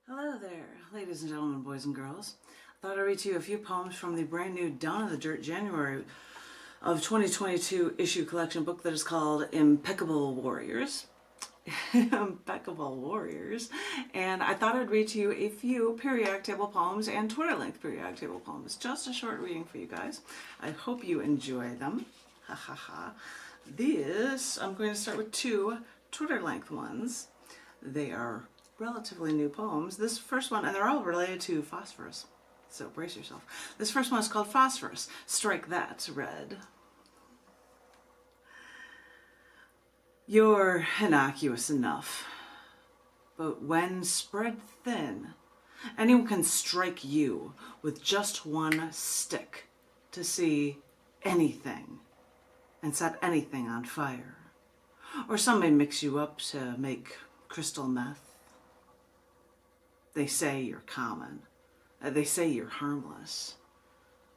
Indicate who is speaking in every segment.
Speaker 1: Hello there, ladies and gentlemen, boys and girls. I thought I'd read to you a few poems from the brand new Down in the Dirt January of 2022 issue collection book that is called Impeccable Warriors. Impeccable Warriors. And I thought I'd read to you a few periodic table poems and Twitter-length periodic table poems. Just a short reading for you guys. I hope you enjoy them. Ha ha ha. I'm going to start with two Twitter-length ones. They are relatively new poems. This first one, and they're all related to phosphorus, so brace yourself. This first one is called Phosphorus. Strike that red. You're innocuous enough, but when spread thin, anyone can strike you with just one stick to see anything and set anything on fire. Or some may mix you up to make crystal meth. They say you're common. They say you're harmless.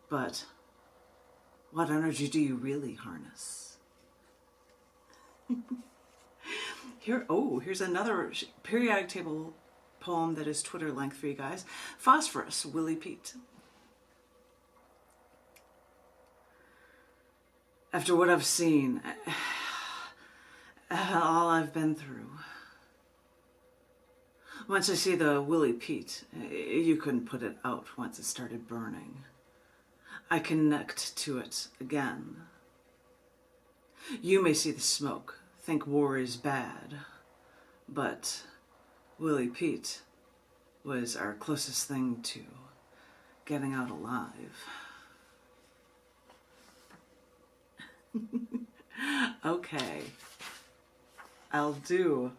Speaker 1: But what energy do you really harness? Here's another periodic table poem that is Twitter length for you guys. Phosphorus, Willie Pete. After what I've seen, all I've been through, once I see the Willie Pete, you couldn't put it out once it started burning. I connect to it again. You may see the smoke, think war is bad, but Willie Pete was our closest thing to getting out alive. Okay, I'll do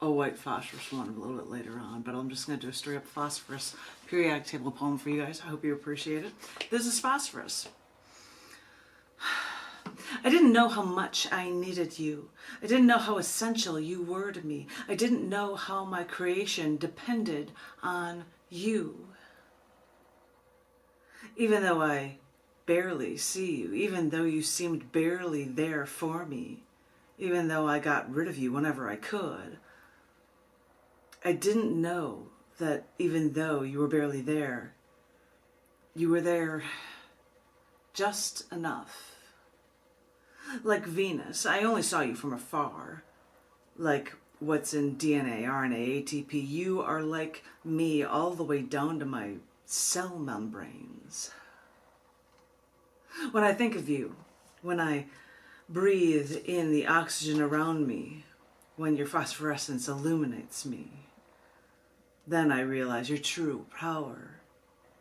Speaker 1: a white phosphorus one a little bit later on, but I'm just going to do a straight up phosphorus periodic table poem for you guys. I hope you appreciate it. This is Phosphorus. I didn't know how much I needed you. I didn't know how essential you were to me. I didn't know how my creation depended on you. Even though I barely see you, even though you seemed barely there for me, even though I got rid of you whenever I could, I didn't know that even though you were barely there, you were there just enough. Like Venus, I only saw you from afar. Like what's in DNA, RNA, ATP, you are like me all the way down to my cell membranes. When I think of you, when I breathe in the oxygen around me, when your phosphorescence illuminates me, then I realize your true power.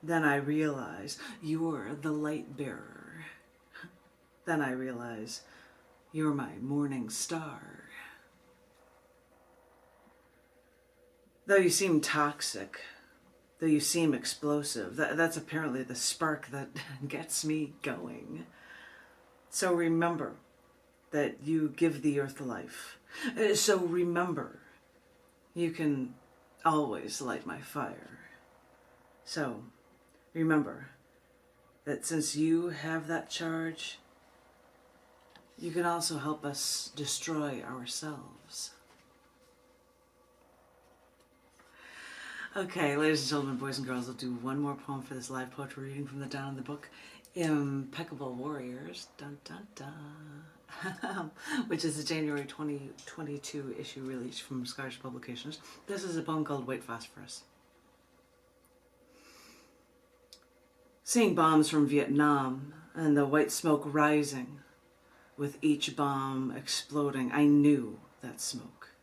Speaker 1: Then I realize you're the light bearer. Then I realize you're my morning star. Though you seem toxic, though you seem explosive, that's apparently the spark that gets me going. So remember that you give the earth life. So remember, you can always light my fire. So remember that since you have that charge, you can also help us destroy ourselves. Okay, ladies and gentlemen, boys and girls, I'll do one more poem for this live poetry reading from the Down in the Book, Impeccable Warriors, dun dun dun, which is the January 2022 issue release from Scottish Publications. This is a poem called White Phosphorus. Seeing bombs from Vietnam and the white smoke rising, with each bomb exploding, I knew that smoke.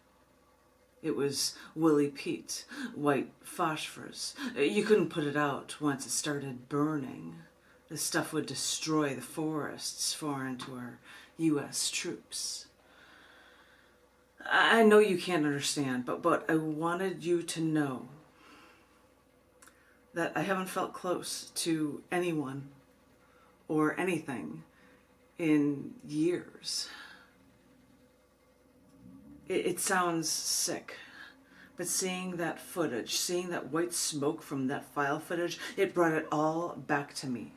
Speaker 1: It was Willie Pete, white phosphorus. You couldn't put it out once it started burning. The stuff would destroy the forests foreign to our U.S. troops. I know you can't understand, but I wanted you to know that I haven't felt close to anyone or anything in years. It sounds sick, but seeing that footage, seeing that white smoke from that file footage, it brought it all back to me.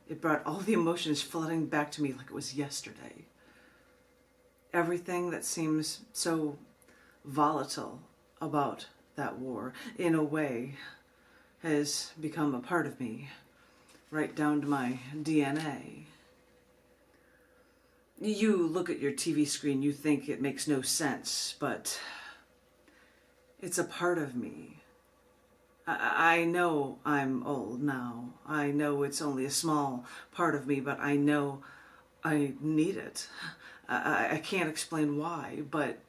Speaker 1: It brought all the emotions flooding back to me like it was yesterday. Everything that seems so volatile about that war, in a way, has become a part of me, right down to my DNA. You look at your TV screen, you think it makes no sense, but it's a part of me. I know I'm old now. I know it's only a small part of me, but I know I need it. I can't explain why, but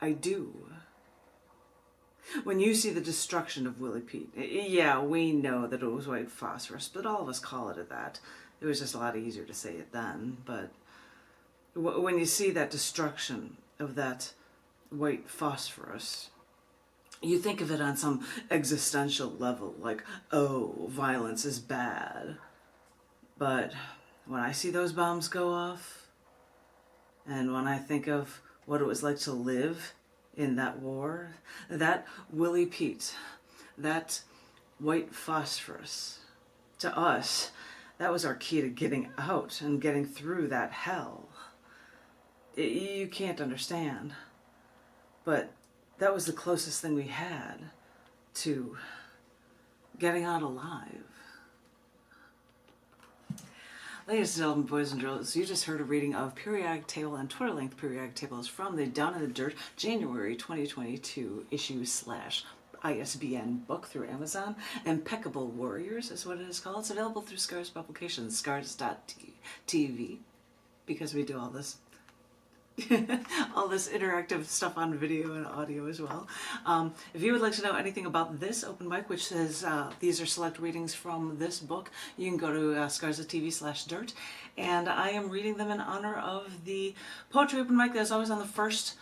Speaker 1: I do. When you see the destruction of Willie Pete, yeah, we know that it was white phosphorus, but all of us call it that. It was just a lot easier to say it then. But when you see that destruction of that white phosphorus, you think of it on some existential level, like, oh, violence is bad. But when I see those bombs go off, and when I think of what it was like to live in that war, that Willie Pete, that white phosphorus, to us, that was our key to getting out and getting through that hell. You can't understand, but that was the closest thing we had to getting out alive. Ladies and gentlemen, boys and girls, you just heard a reading of periodic table and Twitter-length periodic tables from the Down in the Dirt January 2022 issue/ISBN book through Amazon. Impeccable Warriors is what it is called. It's available through Scars Publications, scars.tv, because we do all this all this interactive stuff on video and audio as well. If you would like to know anything about this open mic, which says these are select readings from this book, you can go to scars.tv/dirt, and I am reading them in honor of the poetry open mic that's always on the first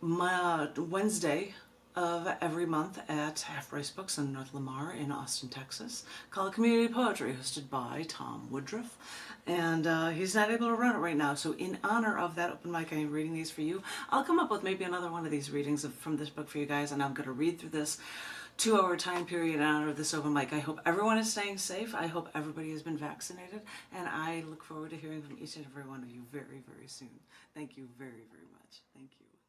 Speaker 1: Wednesday of every month at Half Price Books in North Lamar in Austin, Texas, called Community Poetry, hosted by Tom Woodruff. And he's not able to run it right now, so in honor of that open mic, I am reading these for you. I'll come up with maybe another one of these readings from this book for you guys, and I'm going to read through this 2-hour time period in honor of this open mic. I hope everyone is staying safe. I hope everybody has been vaccinated, and I look forward to hearing from each and every one of you very, very soon. Thank you very, very much. Thank you.